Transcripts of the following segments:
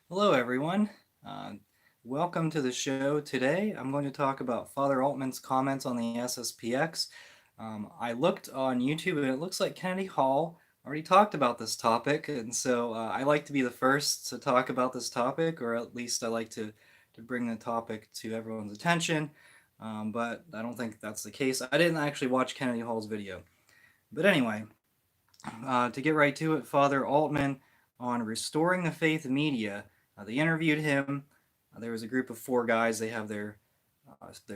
Hello, everyone. Uh, Welcome to the show today. I'm going to talk about Father Altman's comments on the SSPX. I looked on YouTube and it looks like Kennedy Hall already talked about this topic, and so I like to be the first to talk about this topic, or at least I like to bring the topic to everyone's attention. But I don't think that's the case. I didn't actually watch Kennedy Hall's video. But anyway, to get right to it, Father Altman on Restoring the Faith Media. They interviewed him. There was a group of four guys. They have their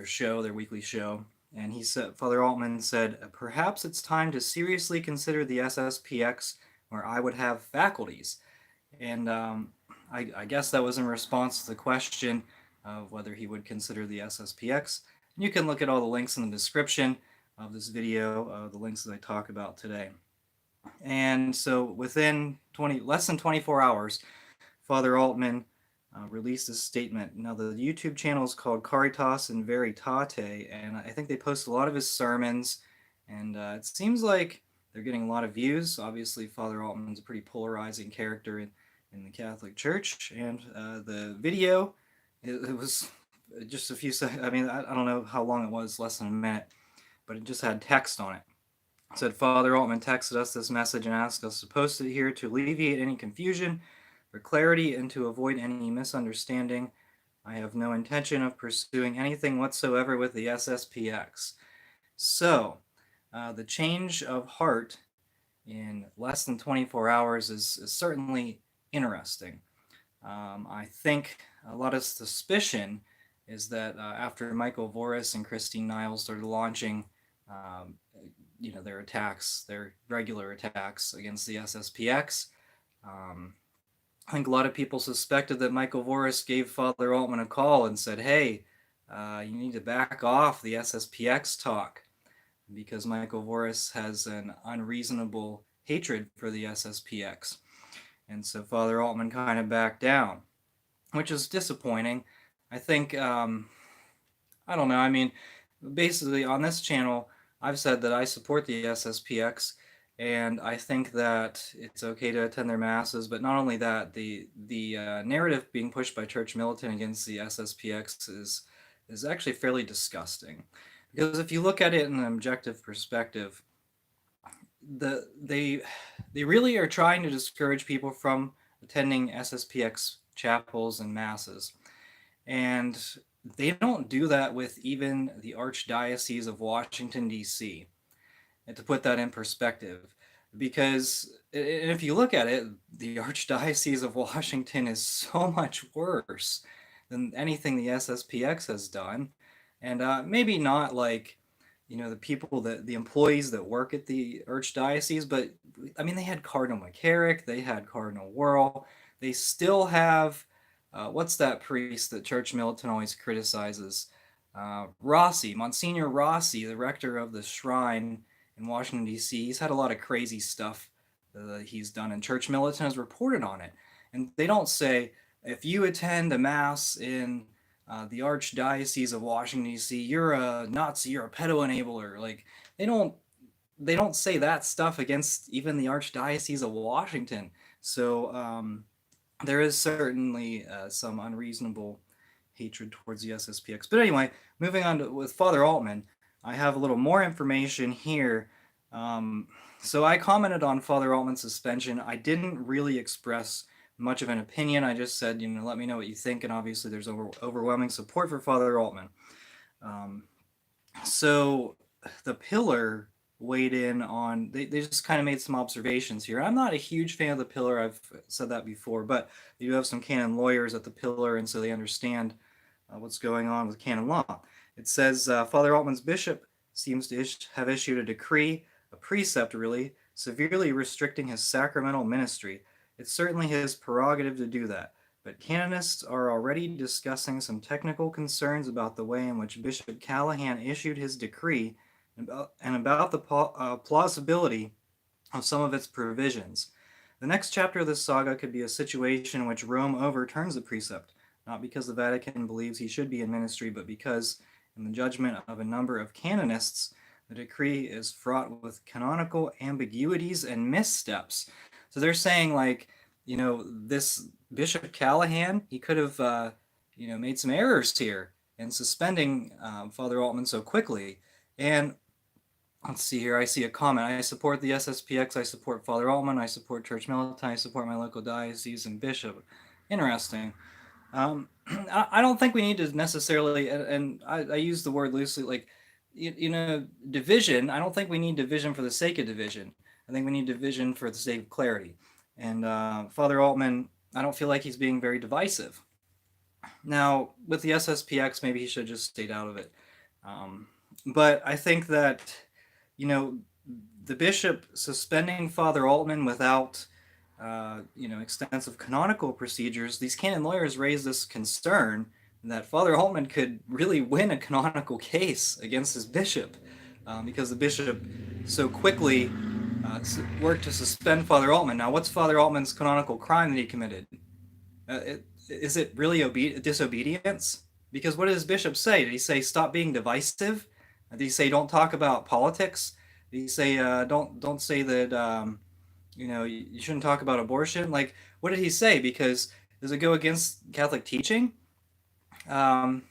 show, their weekly show, and he said, Father Altman said, perhaps it's time to seriously consider the SSPX, where I would have faculties. And I guess that was in response to the question of whether he would consider the SSPX. And you can look at all the links in the description of this video, the links that I talk about today. And so within less than 24 hours, Father Altman released a statement. Now the YouTube channel is called Caritas in Veritate, and I think they post a lot of his sermons, and it seems like they're getting a lot of views. Obviously, Father Altman's a pretty polarizing character in the Catholic Church, and the video, it was just a few seconds. I mean, I don't know how long it was, less than a minute, but it just had text on it. Said Father Altman texted us this message and asked us to post it here to alleviate any confusion, for clarity, and to avoid any misunderstanding. I have no intention of pursuing anything whatsoever with the SSPX. So, the change of heart in less than 24 hours is certainly interesting. I think a lot of suspicion is that after Michael Voris and Christine Niles started launching their attacks, their regular attacks against the SSPX. I think a lot of people suspected that Michael Voris gave Father Altman a call and said, hey, you need to back off the SSPX talk, because Michael Voris has an unreasonable hatred for the SSPX. And so Father Altman kind of backed down, which is disappointing. I think, I don't know, I mean, basically on this channel, I've said that I support the SSPX, and I think that it's okay to attend their masses. But not only that, the narrative being pushed by Church Militant against the SSPX is actually fairly disgusting. Because if you look at it in an objective perspective, they really are trying to discourage people from attending SSPX chapels and masses, and they don't do that with even the Archdiocese of Washington, D.C. And to put that in perspective, because if you look at it, the Archdiocese of Washington is so much worse than anything the SSPX has done. And maybe not like, the people the employees that work at the Archdiocese, but I mean, they had Cardinal McCarrick, they had Cardinal Wuerl, they still have what's that priest that Church Militant always criticizes? Rossi, Monsignor Rossi, the rector of the shrine in Washington, D.C. He's had a lot of crazy stuff that he's done, and Church Militant has reported on it. And they don't say, if you attend a mass in the Archdiocese of Washington, D.C., you're a Nazi, you're a pedo enabler. Like, they don't say that stuff against even the Archdiocese of Washington. So there is certainly some unreasonable hatred towards the SSPX. But anyway, moving on with Father Altman, I have a little more information here. So I commented on Father Altman's suspension. I didn't really express much of an opinion. I just said, let me know what you think. And obviously, there's overwhelming support for Father Altman. So the Pillar weighed in on, they just kind of made some observations here. I'm not a huge fan of the Pillar. I've said that before, but you do have some canon lawyers at the Pillar, and so they understand what's going on with canon law. It says Father Altman's bishop seems to have issued a decree, a precept really, severely restricting his sacramental ministry. It's certainly his prerogative to do that, but canonists are already discussing some technical concerns about the way in which Bishop Callahan issued his decree and about the plausibility of some of its provisions. The next chapter of this saga could be a situation in which Rome overturns the precept, not because the Vatican believes he should be in ministry, but because, in the judgment of a number of canonists, the decree is fraught with canonical ambiguities and missteps. So they're saying, like, this Bishop Callahan, he could have, made some errors here in suspending Father Altman so quickly. And let's see here. I see a comment. I support the SSPX. I support Father Altman. I support Church Militant. I support my local diocese and bishop. Interesting. I don't think we need to necessarily, and I use the word loosely, like, division. I don't think we need division for the sake of division. I think we need division for the sake of clarity. And Father Altman, I don't feel like he's being very divisive. Now, with the SSPX, maybe he should have just stayed out of it. But I think that, you know, the bishop suspending Father Altman without, extensive canonical procedures, these canon lawyers raised this concern that Father Altman could really win a canonical case against his bishop because the bishop so quickly worked to suspend Father Altman. Now, what's Father Altman's canonical crime that he committed? Is it really disobedience? Because what did his bishop say? Did he say stop being divisive? Did he say don't talk about politics? Did he say don't say that you shouldn't talk about abortion? Like, what did he say? Because does it go against Catholic teaching? Um,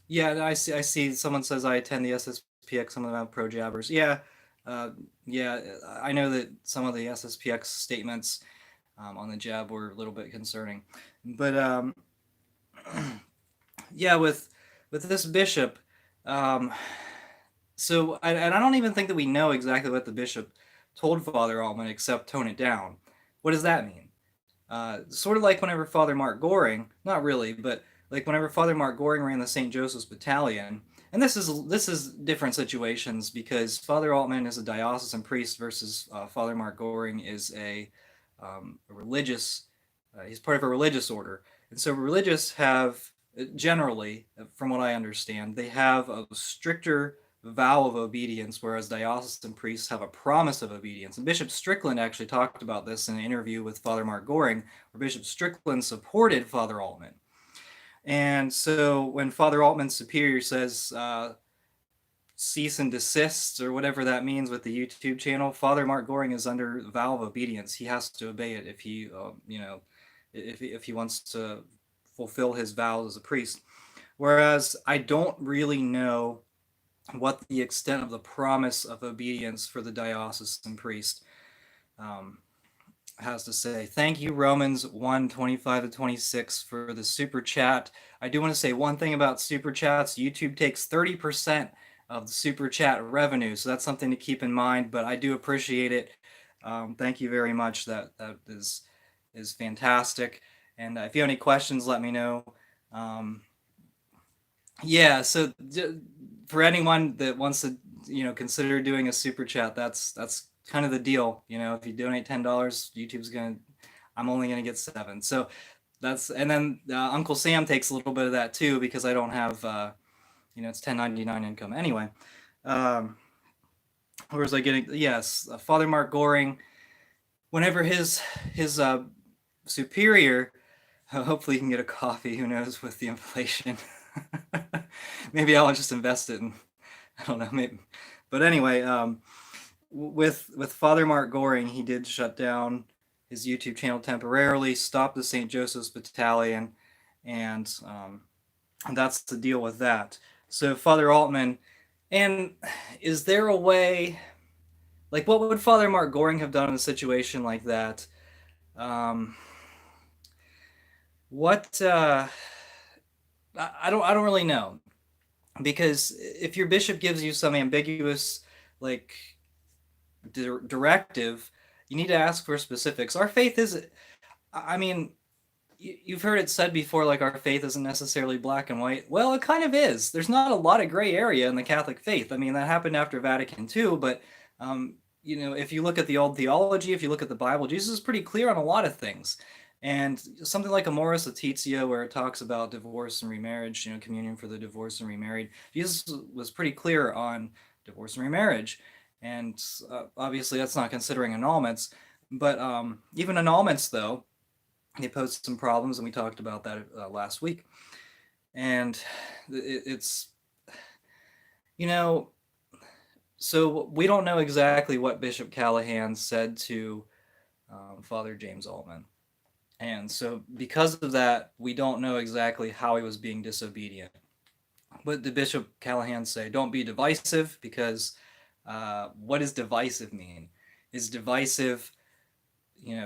yeah, I see. Someone says I attend the SSPX. Some of them have pro jabbers. Uh, yeah. I know that some of the SSPX statements on the jab were a little bit concerning, but yeah, with this bishop, um, and I don't even think that we know exactly what the bishop told Father Altman except tone it down. What does that mean? Sort of like whenever Father Mark Goring, not really, but like whenever Father Mark Goring ran the St. Joseph's Battalion, and this is different situations because Father Altman is a diocesan priest versus Father Mark Goring is a religious. He's part of a religious order, and so religious have generally, from what I understand, they have a stricter vow of obedience, whereas diocesan priests have a promise of obedience. And Bishop Strickland actually talked about this in an interview with Father Mark Goring, where Bishop Strickland supported Father Altman. And so when Father Altman's superior says cease and desist or whatever that means with the YouTube channel, Father Mark Goring is under vow of obedience. He has to obey it if he, if he wants to fulfill his vows as a priest. Whereas I don't really know what the extent of the promise of obedience for the diocesan priest has to say. Thank you, Romans 1:25-26 for the super chat. I do want to say one thing about super chats. YouTube takes 30% of the super chat revenue, so that's something to keep in mind, but I do appreciate it. Thank you very much. That is fantastic. And if you have any questions, let me know. Yeah, so for anyone that wants to, consider doing a super chat, that's kind of the deal. If you donate $10, I'm only gonna get 7. So and then Uncle Sam takes a little bit of that too because I don't have, it's 1099 income anyway. Where was I getting? Yes, Father Mark Goring. Whenever his superior, hopefully he can get a coffee. Who knows with the inflation. Maybe I'll just invest it in, I don't know, maybe. But anyway, with Father Mark Goring, he did shut down his YouTube channel temporarily, stopped the St. Joseph's Battalion, and that's the deal with that. So Father Altman, and is there a way, like what would Father Mark Goring have done in a situation like that? What I don't really know, because if your bishop gives you some ambiguous like directive, you need to ask for specifics. Our faith is, I mean, you've heard it said before, like our faith isn't necessarily black and white. Well, it kind of is. There's not a lot of gray area in the Catholic faith. I mean, that happened after Vatican II, but if you look at the old theology, if you look at the Bible, Jesus is pretty clear on a lot of things. And something like Amoris Laetitia, where it talks about divorce and remarriage, communion for the divorced and remarried, Jesus was pretty clear on divorce and remarriage. And obviously, that's not considering annulments. But even annulments, though, they pose some problems, and we talked about that last week. And it's, so we don't know exactly what Bishop Callahan said to Father James Altman. And so because of that, we don't know exactly how he was being disobedient. What did Bishop Callahan say? Don't be divisive, because what does divisive mean? Is divisive,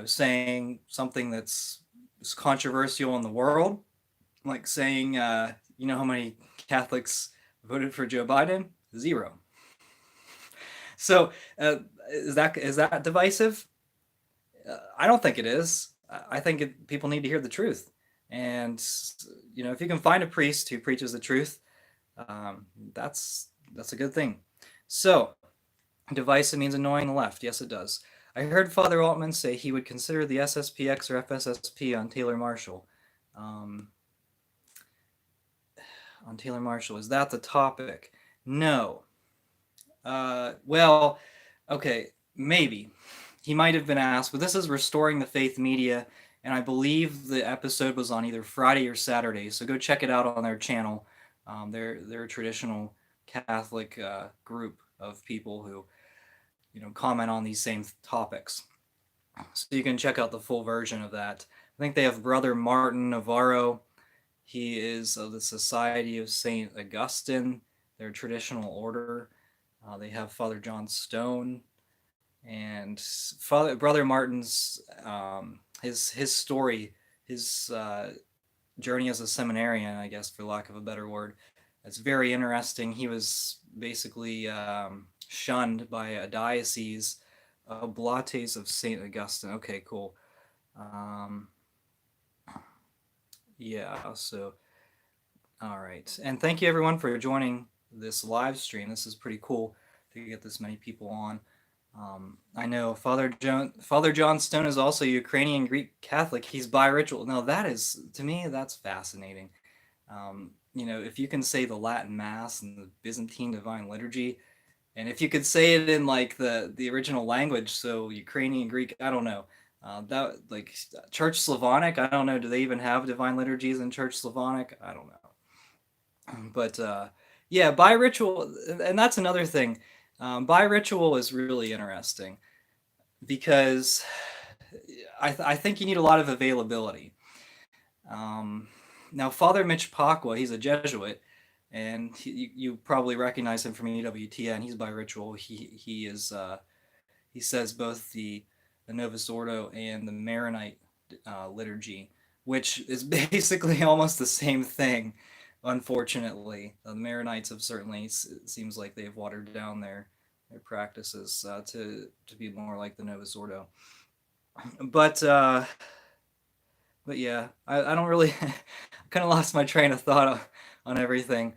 saying something that's controversial in the world, like saying, how many Catholics voted for Joe Biden? Zero. So is that divisive? I don't think it is. I think people need to hear the truth, and if you can find a priest who preaches the truth, um, that's that's a good thing. So divisive means annoying the left. Yes, it does. I heard Father Altman say he would consider the SSPX or FSSP on Taylor Marshall. Um, on Taylor Marshall, is that the topic? No. Well, okay, maybe. He might have been asked, but this is Restoring the Faith Media, and I believe the episode was on either Friday or Saturday, so go check it out on their channel. They're a traditional Catholic group of people who, comment on these same topics. So you can check out the full version of that. I think they have Brother Martin Navarro. He is of the Society of St. Augustine, their traditional order. They have Father John Stone, and Brother Martin's his story, his journey as a seminarian, I guess, for lack of a better word. It's very interesting. He was basically shunned by a diocese, Oblates of St. Augustine. Okay, cool. Um, yeah, so, all right. And thank you everyone for joining this live stream. This is pretty cool to get this many people on. I know Father John Stone is also Ukrainian Greek Catholic. He's bi-ritual. Now that is, to me, that's fascinating. If you can say the Latin Mass and the Byzantine Divine Liturgy, and if you could say it in like the original language, so Ukrainian Greek, I don't know. That like Church Slavonic, I don't know. Do they even have divine liturgies in Church Slavonic? I don't know. But yeah, bi-ritual, and that's another thing. Bi-ritual is really interesting because I think you need a lot of availability. Um, Now, Father Mitch Pacwa, he's a Jesuit, and you probably recognize him from EWTN. He's bi-ritual. He says both the Novus Ordo and the Maronite liturgy, which is basically almost the same thing. Unfortunately, the Maronites have certainly, it seems like they've watered down their practices to be more like the Novus Ordo. But but yeah, I don't really kind of lost my train of thought on everything.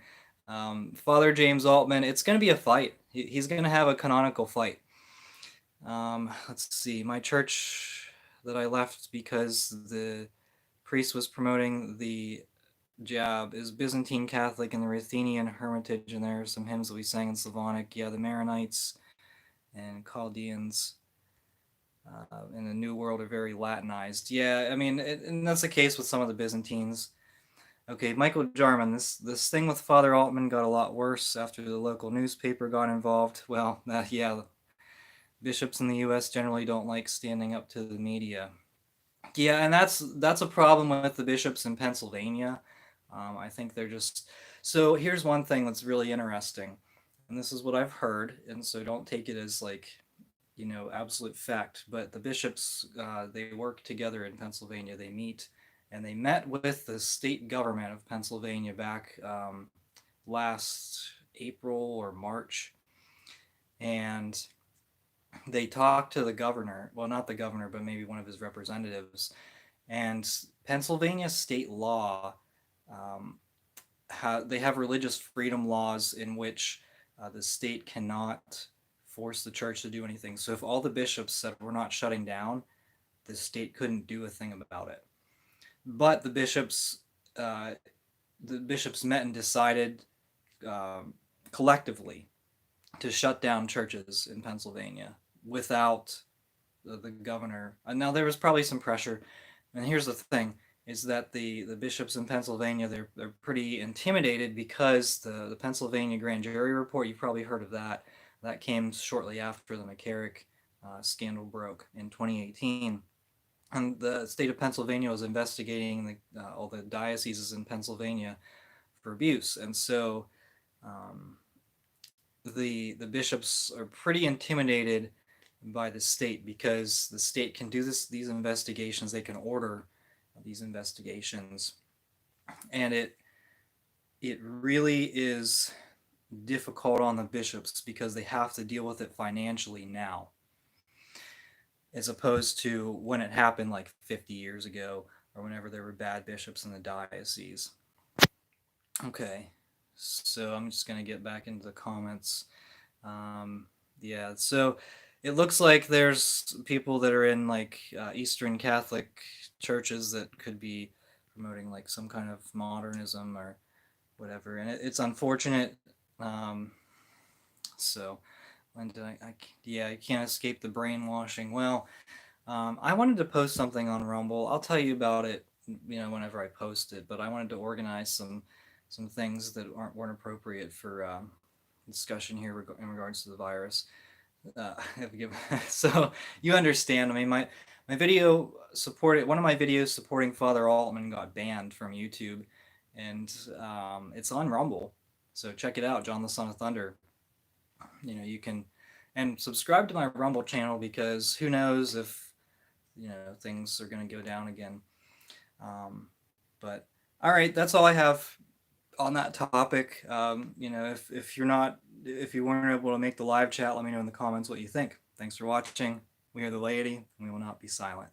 Father James Altman, it's going to be a fight. He's going to have a canonical fight. Let's see, my church that I left because the priest was promoting the jab is Byzantine Catholic and the Ruthenian Hermitage, and there are some hymns that we sang in Slavonic. Yeah, the Maronites and Chaldeans in the New World are very Latinized. Yeah, I mean, and that's the case with some of the Byzantines. Okay, Michael Jarman, this thing with Father Altman got a lot worse after the local newspaper got involved. Well, yeah, bishops in the U.S. generally don't like standing up to the media. Yeah, and that's a problem with the bishops in Pennsylvania. I think they're just so. Here's one thing that's really interesting, and this is what I've heard, and so don't take it as like absolute fact. But the bishops they work together in Pennsylvania. They meet, and they met with the state government of Pennsylvania back last April or March, and they talked to the governor. Well, not the governor, but maybe one of his representatives. And Pennsylvania state law, they have religious freedom laws in which the state cannot force the church to do anything. So if all the bishops said we're not shutting down, the state couldn't do a thing about it. But uh, the bishops met and decided collectively to shut down churches in Pennsylvania without the governor. Now there was probably some pressure, and here's the thing: is that the bishops in Pennsylvania they're pretty intimidated because the Pennsylvania grand jury report, you've probably heard of that. That came shortly after the McCarrick scandal broke in 2018, and the state of Pennsylvania was investigating all the dioceses in Pennsylvania for abuse, and so um, the bishops are pretty intimidated by the state because the state can do these investigations. They can order these investigations, and it really is difficult on the bishops because they have to deal with it financially now, as opposed to when it happened like 50 years ago or whenever there were bad bishops in the diocese. Okay, so I'm just going to get back into the comments. Um, yeah, so it looks like there's people that are in like Eastern Catholic churches that could be promoting like some kind of modernism or whatever, and it's unfortunate. Um, so, when did yeah, I can't escape the brainwashing. Well, I wanted to post something on Rumble. I'll tell you about it, whenever I post it. But I wanted to organize some things that weren't appropriate for discussion here in regards to the virus. Uh, so you understand. I mean, my video supported one of my videos supporting Father Altman got banned from YouTube, and it's on Rumble. So check it out, John the Son of Thunder. You can, and subscribe to my Rumble channel because who knows if things are going to go down again. But all right, that's all I have on that topic. If you weren't able to make the live chat, let me know in the comments what you think. Thanks for watching. We are the laity, and we will not be silent.